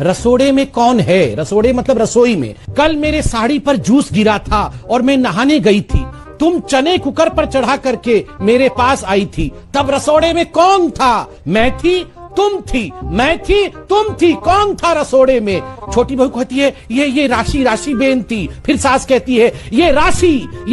रसोड़े में कौन है? रसोड़े मतलब रसोई में। कल मेरे साड़ी पर जूस गिरा था और मैं नहाने गई थी। तुम चने कुकर पर चढ़ा करके मेरे पास आई थी, तब रसोड़े में कौन था? मैं थी, तुम थी, मैं थी, तुम थी, कौन था रसोड़े में? छोटी बहू कहती है ये राशि बेन थी। फिर सास कहती है ये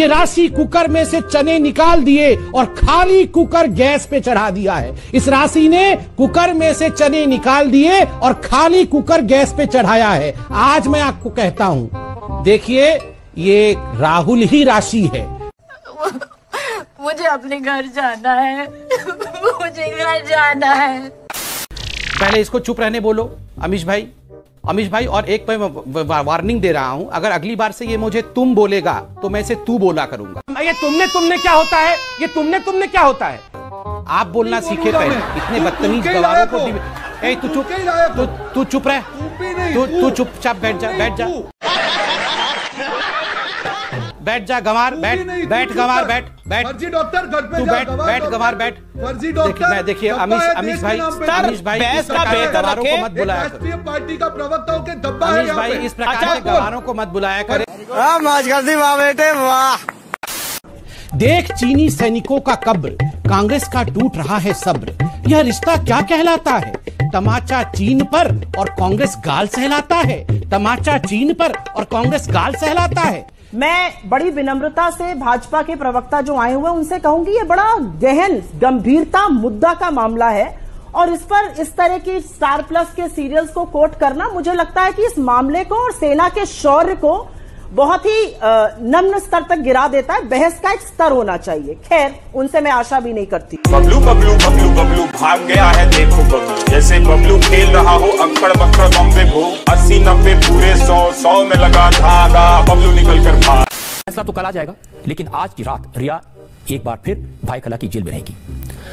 राशि कुकर में से चने निकाल दिए और खाली कुकर गैस पे चढ़ा दिया है। इस राशि ने कुकर में से चने निकाल दिए और खाली कुकर गैस पे चढ़ाया है। आज मैं आपको कहता हूं, देखिए ये राहुल ही राशि है। मुझे अपने घर जाना है, मुझे घर जाना है। पहले इसको चुप रहने बोलो अमीश भाई, और एक वार्निंग दे रहा हूं, अगर अगली बार से ये मुझे तुम बोलेगा तो मैं इसे तू बोला करूंगा। ये तुमने क्या होता है? ये तुमने क्या होता है? आप बोलना सीखे पहले। इतने बदतमीज गवारों को तू चुप रह, तू चुपचाप बैठ जा गंवार, बैठ गंवार, बैठ फर्जी डॉक्टर घर पे तू बैठ गंवार, बैठ फर्जी डॉक्टर। देखिए अमीश भाई इस प्रकार के गंवारों को मत बुलाया करो। राष्ट्रीय पार्टी का प्रवक्ता होकर दब्बा है अमीश भाई इस प्रकार के गंवारों को मत बुलाया करे। मौज कर दी वाह बेटे वाह। देख चीनी सैनिकों का कब्र, कांग्रेस का टूट रहा है सब्र। यह रिश्ता क्या कहलाता है? तमाचा चीन पर और कांग्रेस गाल सहलाता है। तमाचा चीन पर और कांग्रेस गाल सहलाता है। मैं बड़ी विनम्रता से भाजपा के प्रवक्ता जो आए हुए उनसे कहूंगी, ये बड़ा गहन गंभीरता मुद्दा का मामला है और इस पर इस तरह की स्टार प्लस के सीरियल्स को कोट करना, मुझे लगता है कि इस मामले को और सेना के शौर्य को बहुत ही निम्न स्तर तक गिरा देता है। बहस का एक स्तर होना चाहिए। खैर, उनसे मैं आशा भी नहीं करती। बबलू बबलू बबलू बबलू भाग गया है देखो बबलू, जैसे बबलू खेल रहा हो अंकड़ बक्कड़ बम्बे भो। 80-90 पूरे 100 में लगा धागा, बबलू निकल कर भाग। फैसला तो कल आ जाएगा, लेकिन आज की रात रिया एक बार फिर भाई खला की जेल में रहेगी।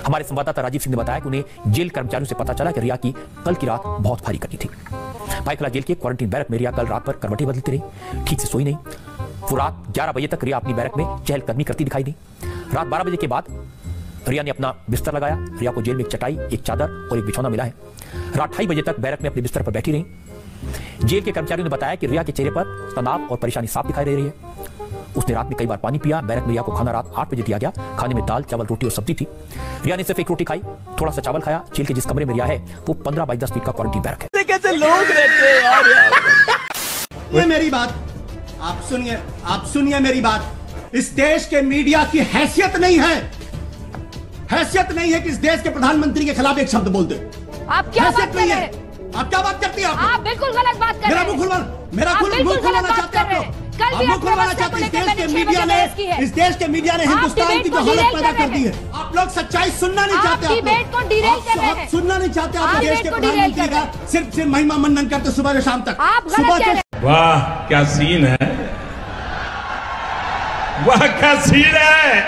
हमारे संवाददाता राजीव सिंह ने बताया कि उन्हें जेल कर्मचारियों से पता चला कि रिया की कल की रात बहुत भारी कटी थी। भाई खला जेल के क्वारंटीन बैरक में रिया कल रात पर करवटें बदलती रही, ठीक से सोई नहीं। वो रात 11 बजे तक रिया अपनी बैरक में चहलकदमी करती दिखाई दी। रात 12 बजे के बाद रिया ने अपना बिस्तर लगाया। रिया को जेल में एक चटाई, एक चादर और एक बिछौना मिला है। रात 2:30 बजे तक बैरक में अपने बिस्तर पर बैठी रही। जेल के कर्मचारियों ने बताया कि रिया के चेहरे पर तनाव और परेशानी साफ दिखाई दे रही है। उसने रात में कई बार पानी पिया। बैरक में रिया को खाना रात 8 बजे दिया गया। खाने में दाल, चावल, रोटी और सब्जी थी। रिया ने सिर्फ एक रोटी खाई, थोड़ा सा चावल खाया। जेल के जिस कमरे में रिया है वो 15 बाई 10 फीट का क्वारंटीन बैरक है। कैसे लोग रहते हैं यार। ये मेरी बात आप सुनिए मेरी बात। इस देश के मीडिया की हैसियत नहीं है कि इस देश के प्रधानमंत्री के खिलाफ एक शब्द बोल दे। आप क्या बात कर रहे हैं? आप क्या बात करती हैं? आप बिल्कुल गलत बात कर रहे हैं। मेरा मुंह खुलवाना चाहते हैं आप। कल भी आप खुलवाना चाहते हैं। इस देश के मीडिया ने हिंदुस्तान की जो हालत पैदा कर दी है। आप लोग सच्चाई सुनना नहीं चाहते। आप सुनना नहीं चाहते। आप देश के प्रधानमंत्री का सिर्फ महिमा मंडन करते सुबह से शाम तक। वाह क्या सीन है, वाह क्या सीन है।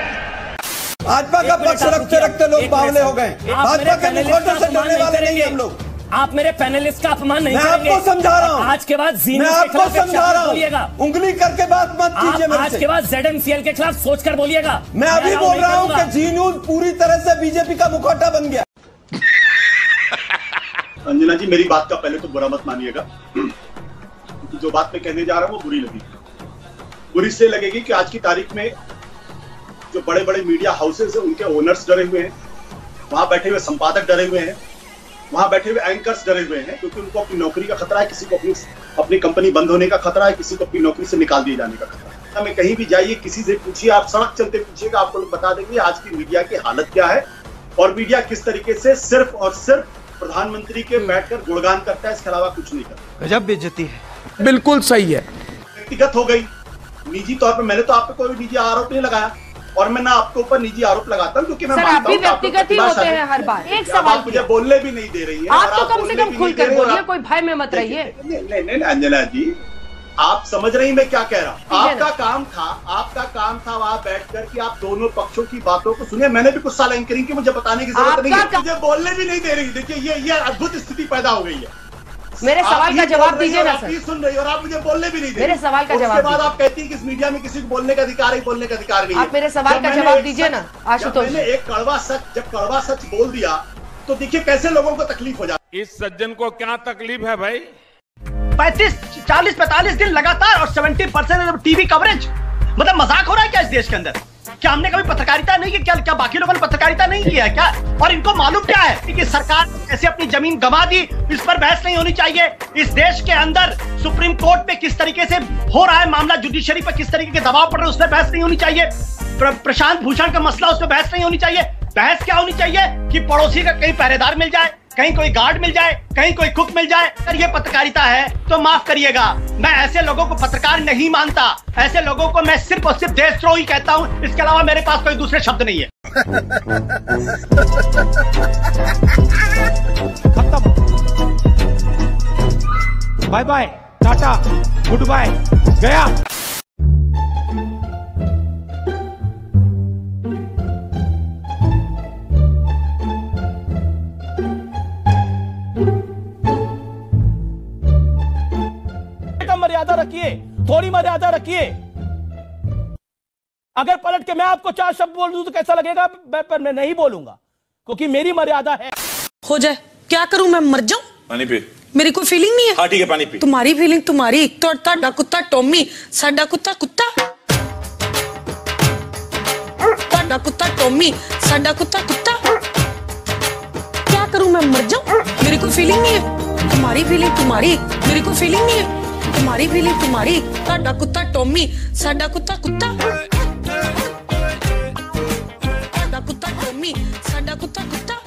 भाजपा का पक्ष रखते रखते लोग बावले हो गए। भाजपा के मुखौटों से डरने वाले नहीं हम लोग। आप मेरे पैनलिस्ट का अपमान नहीं करेंगे। मैं आपको समझा रहा हूँ। आज के बाद मैं आपको समझा रहा हूँ। उंगली करके बात मत कीजिए मेरे से। आज के बाद ZMCL के खिलाफ सोचकर बोलिएगा। मैं अभी बोल रहा हूँ कि जी न्यूज पूरी तरह से बीजेपी का मुखौटा बन गया। अंजना जी, मेरी बात का पहले तो बुरा मत मानिएगा। जो बात मैं कहने जा रहा हूँ वो बुरी लगेगी। बुरी इसलिए लगेगी कि आज की तारीख में जो बड़े बड़े मीडिया हाउसेस हैं उनके ओनर्स डरे हुए हैं, वहां बैठे हुए संपादक डरे हुए हैं, वहां बैठे हुए एंकर्स डरे हुए हैं, क्योंकि उनको अपनी नौकरी का खतरा है, किसी को अपनी कंपनी बंद होने का खतरा है, किसी को अपनी नौकरी से निकाल दिए जाने का खतरा है। हमें कहीं भी जाइए, किसी से पूछिए, आप सड़क चलते पूछिएगा, आपको लोग बता देंगे आज की मीडिया की हालत क्या है और मीडिया किस तरीके से सिर्फ और सिर्फ प्रधानमंत्री के बैठकर गुणगान करता है, इसके अलावा कुछ नहीं करता। गजब बेइज्जती है। बिल्कुल सही है। व्यक्तिगत हो गई, निजी तौर पर मैंने तो आप पे कोई निजी आरोप नहीं लगाया और मैं ना आपके ऊपर निजी आरोप लगाता हूँ, क्योंकि मैं मानता हूँ व्यक्तिगत ही होते हैं हर बार। एक सवाल आप मुझे बोलने भी नहीं दे रही है। आप तो कम से कम खुलकर बोलिए, कोई भय में मत रहिए। नहीं अंजना जी, आप समझ रही मैं क्या कह रहा हूँ। आपका काम था वहां बैठकर कि आप दोनों पक्षों की बातों को सुनिए। मैंने भी कुछ साल एंकरिंग की, मुझे बताने की जरूरत नहीं है। मुझे बोलने भी नहीं दे रही। देखिए ये अद्भुत स्थिति पैदा हो गई है। मेरे सवाल का जवाब दीजिए ना सर। सुन रही और आप मुझे बोलने भी नहीं दे रही। मेरे सवाल का जवाब। उसके बाद आप कहती हैं कि इस मीडिया में किसी को बोलने का अधिकार है, बोलने का अधिकार नहीं है। आप मेरे सवाल का जवाब दीजिए ना आशुतोष। मैंने एक जब कड़वा सच बोल दिया तो देखिए कैसे लोगों को तकलीफ हो जाती। इस सज्जन को क्या तकलीफ है भाई? 40-45 दिन लगातार और 70% टीवी कवरेज। मतलब मजाक हो रहा है क्या इस देश के अंदर? क्या हमने कभी पत्रकारिता नहीं की? क्या बाकी लोगों ने पत्रकारिता नहीं किया है क्या? और इनको मालूम क्या है कि सरकार कैसे अपनी जमीन गंवा दी? इस पर बहस नहीं होनी चाहिए। इस देश के अंदर सुप्रीम कोर्ट पे किस तरीके से हो रहा है मामला, जुडिशरी पर किस तरीके के दबाव पड़ रहे हैं, उस पर बहस नहीं होनी चाहिए। प्रशांत भूषण का मसला, उस पर बहस नहीं होनी चाहिए। बहस क्या होनी चाहिए कि पड़ोसी का कहीं पहरेदार मिल जाए, कहीं कोई गार्ड मिल जाए, कहीं कोई कुक मिल जाए। अगर ये पत्रकारिता है तो माफ करिएगा, मैं ऐसे लोगों को पत्रकार नहीं मानता। ऐसे लोगों को मैं सिर्फ और सिर्फ देशद्रोही कहता हूं। इसके अलावा मेरे पास कोई दूसरे शब्द नहीं है। खत्म। Bye bye, tata, goodbye, गया। मर्यादा रखिए, थोड़ी मर्यादा रखिए। अगर पलट के मैं आपको 4 शब्द बोल दूं तो कैसा लगेगा? पर मैं नहीं बोलूंगा क्योंकि मेरी मर्यादा है। हो जाए, क्या करूं मैं? मर जाऊं? पानी पी। मेरी कोई फीलिंग नहीं है। हाँ ठीक है, पानी पी। तुम्हारी फीलिंग तुम्हारी। ਤੁਹਾਡਾ ਕੁੱਤਾ ਟੋਮੀ, ਸਾਡਾ ਕੁੱਤਾ ਕੁੱਤਾ। ਤੁਹਾਡਾ ਕੁੱਤਾ ਟੋਮੀ, ਸਾਡਾ ਕੁੱਤਾ कुत्ता। क्या करूं मैं? मर जाऊं? मेरी कोई फीलिंग नहीं है। तुम्हारी फीलिंग तुम्हारी, मेरी कोई फीलिंग नहीं है। तुम्हारी फीलिंग तुम्हारी। ਤੁਹਾਡਾ ਕੁੱਤਾ ਟੋਮੀ, ਸਾਡਾ ਕੁੱਤਾ ਕੁੱਤਾ। ਤੁਹਾਡਾ ਕੁੱਤਾ ਟੋਮੀ, ਸਾਡਾ ਕੁੱਤਾ ਕੁੱਤਾ।